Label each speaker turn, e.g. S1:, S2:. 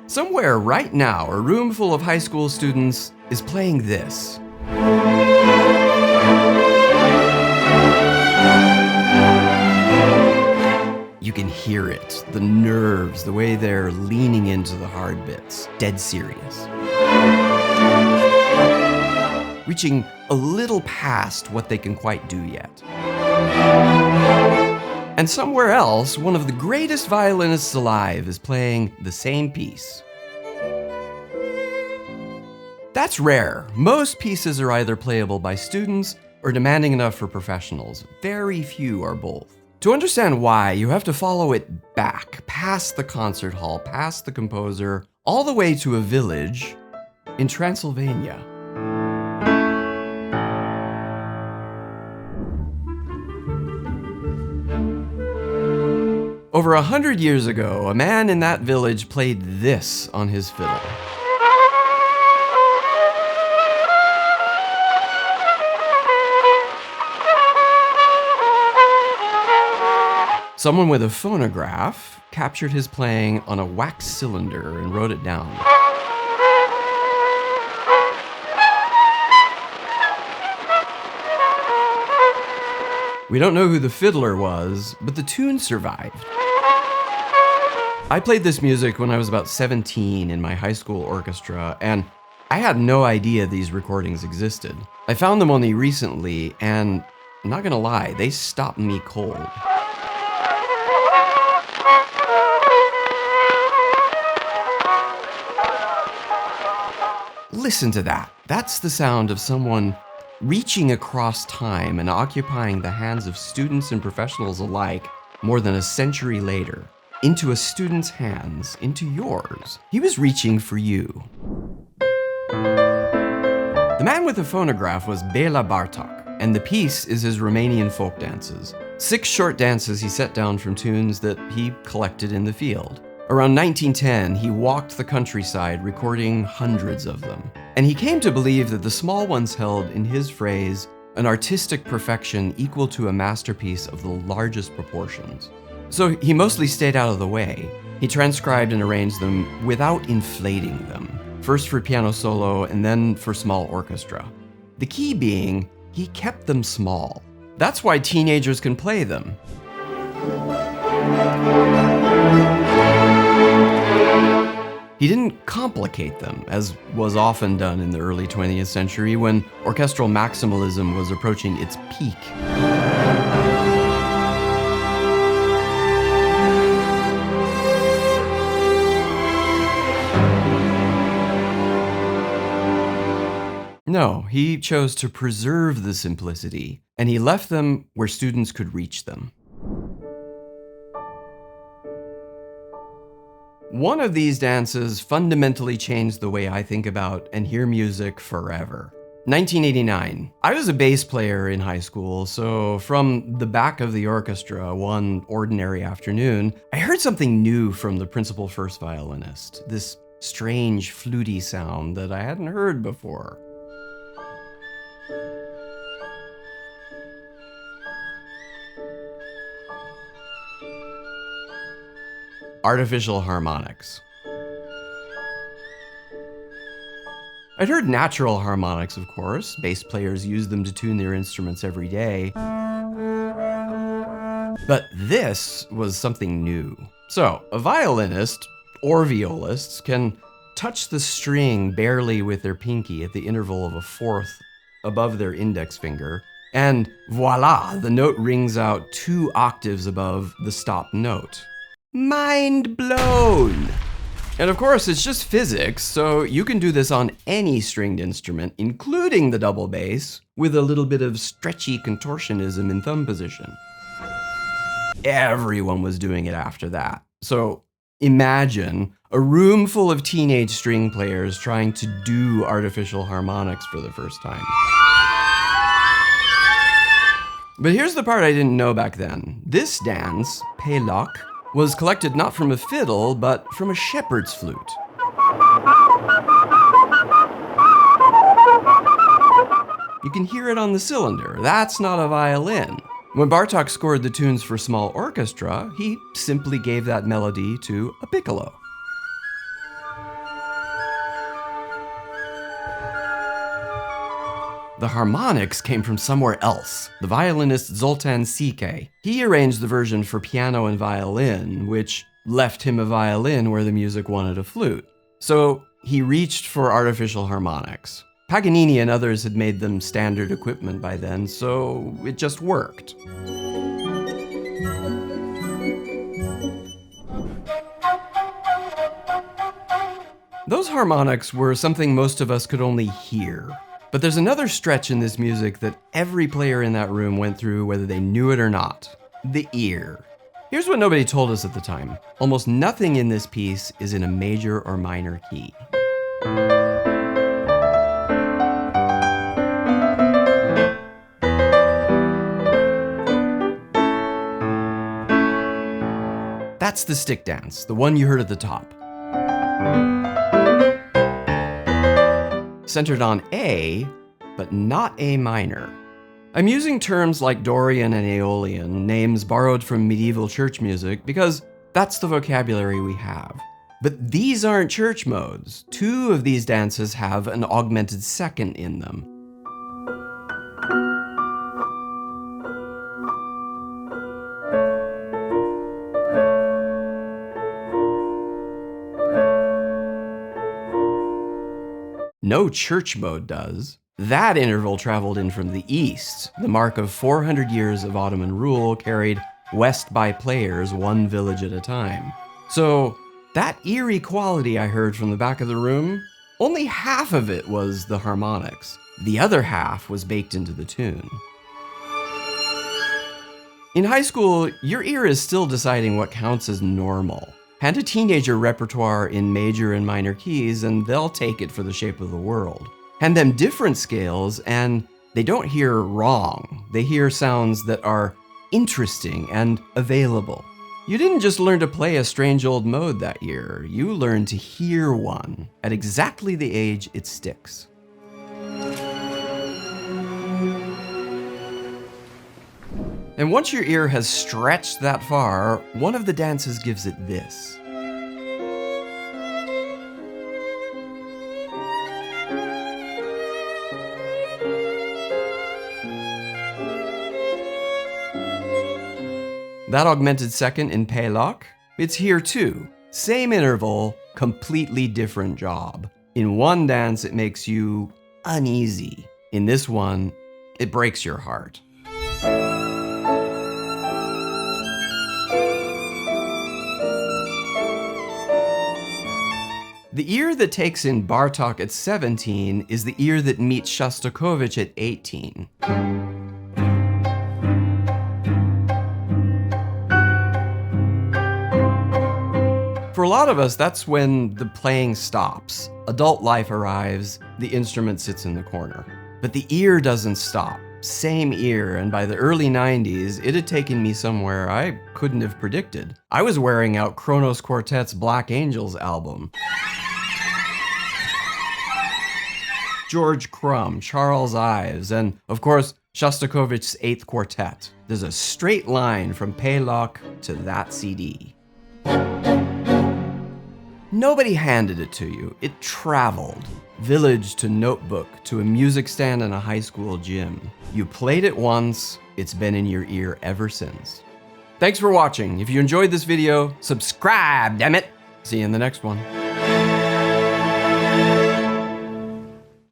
S1: Somewhere right now, a room full of high school students is playing this. You can hear it, the nerves, the way they're leaning into the hard bits, dead serious. Reaching a little past what they can quite do yet. And somewhere else, one of the greatest violinists alive is playing the same piece. That's rare. Most pieces are either playable by students or demanding enough for professionals. Very few are both. To understand why, you have to follow it back, past the concert hall, past the composer, all the way to a village in Transylvania. Over 100 years ago, a man in that village played this on his fiddle. Someone with a phonograph captured his playing on a wax cylinder and wrote it down. We don't know who the fiddler was, but the tune survived. I played this music when I was about 17 in my high school orchestra, and I had no idea these recordings existed. I found them only recently, and I'm not gonna lie, they stopped me cold. Listen to that. That's the sound of someone reaching across time and occupying the hands of students and professionals alike more than a century later. Into a student's hands, into yours. He was reaching for you. The man with the phonograph was Bela Bartók, and the piece is his Romanian folk dances. 6 short dances he set down from tunes that he collected in the field. Around 1910, he walked the countryside recording hundreds of them. And he came to believe that the small ones held, in his phrase, an artistic perfection equal to a masterpiece of the largest proportions. So he mostly stayed out of the way. He transcribed and arranged them without inflating them, first for piano solo and then for small orchestra. The key being, he kept them small. That's why teenagers can play them. He didn't complicate them, as was often done in the early 20th century when orchestral maximalism was approaching its peak. No, he chose to preserve the simplicity, and he left them where students could reach them. One of these dances fundamentally changed the way I think about and hear music forever. 1989. I was a bass player in high school, so from the back of the orchestra one ordinary afternoon, I heard something new from the principal first violinist, this strange fluty sound that I hadn't heard before. Artificial harmonics. I'd heard natural harmonics, of course. Bass players use them to tune their instruments every day. But this was something new. So, a violinist, or violists, can touch the string barely with their pinky at the interval of a fourth above their index finger, and voila, the note rings out 2 octaves above the stop note. Mind blown! And of course, it's just physics, so you can do this on any stringed instrument, including the double bass, with a little bit of stretchy contortionism in thumb position. Everyone was doing it after that. So imagine a room full of teenage string players trying to do artificial harmonics for the first time. But here's the part I didn't know back then. This dance, pelak, was collected not from a fiddle, but from a shepherd's flute. You can hear it on the cylinder. That's not a violin. When Bartók scored the tunes for small orchestra, he simply gave that melody to a piccolo. The harmonics came from somewhere else. The violinist Zoltan Sike. He arranged the version for piano and violin, which left him a violin where the music wanted a flute. So he reached for artificial harmonics. Paganini and others had made them standard equipment by then, so it just worked. Those harmonics were something most of us could only hear. But there's another stretch in this music that every player in that room went through whether they knew it or not. The ear. Here's what nobody told us at the time. Almost nothing in this piece is in a major or minor key. That's the stick dance, the one you heard at the top. Centered on A, but not A minor. I'm using terms like Dorian and Aeolian, names borrowed from medieval church music, because that's the vocabulary we have. But these aren't church modes. 2 of these dances have an augmented second in them. No church mode does. That interval traveled in from the east, the mark of 400 years of Ottoman rule carried west by players 1 village at a time. So that eerie quality I heard from the back of the room, only half of it was the harmonics. The other half was baked into the tune. In high school, your ear is still deciding what counts as normal. Hand a teenager repertoire in major and minor keys and they'll take it for the shape of the world. Hand them different scales and they don't hear wrong. They hear sounds that are interesting and available. You didn't just learn to play a strange old mode that year. You learned to hear one at exactly the age it sticks. And once your ear has stretched that far, one of the dances gives it this. That augmented second in Pélok, it's here too. Same interval, completely different job. In one dance, it makes you uneasy. In this one, it breaks your heart. The ear that takes in Bartók at 17 is the ear that meets Shostakovich at 18. For a lot of us, that's when the playing stops. Adult life arrives, the instrument sits in the corner. But the ear doesn't stop. Same ear, and by the early 90s, it had taken me somewhere I couldn't have predicted. I was wearing out Kronos Quartet's Black Angels album. George Crumb, Charles Ives, and of course, Shostakovich's 8th Quartet. There's a straight line from Pélok to that CD. Nobody handed it to you. It traveled. Village to notebook to a music stand in a high school gym. You played it once, it's been in your ear ever since. Thanks for watching. If you enjoyed this video, subscribe, damn it. See you in the next one.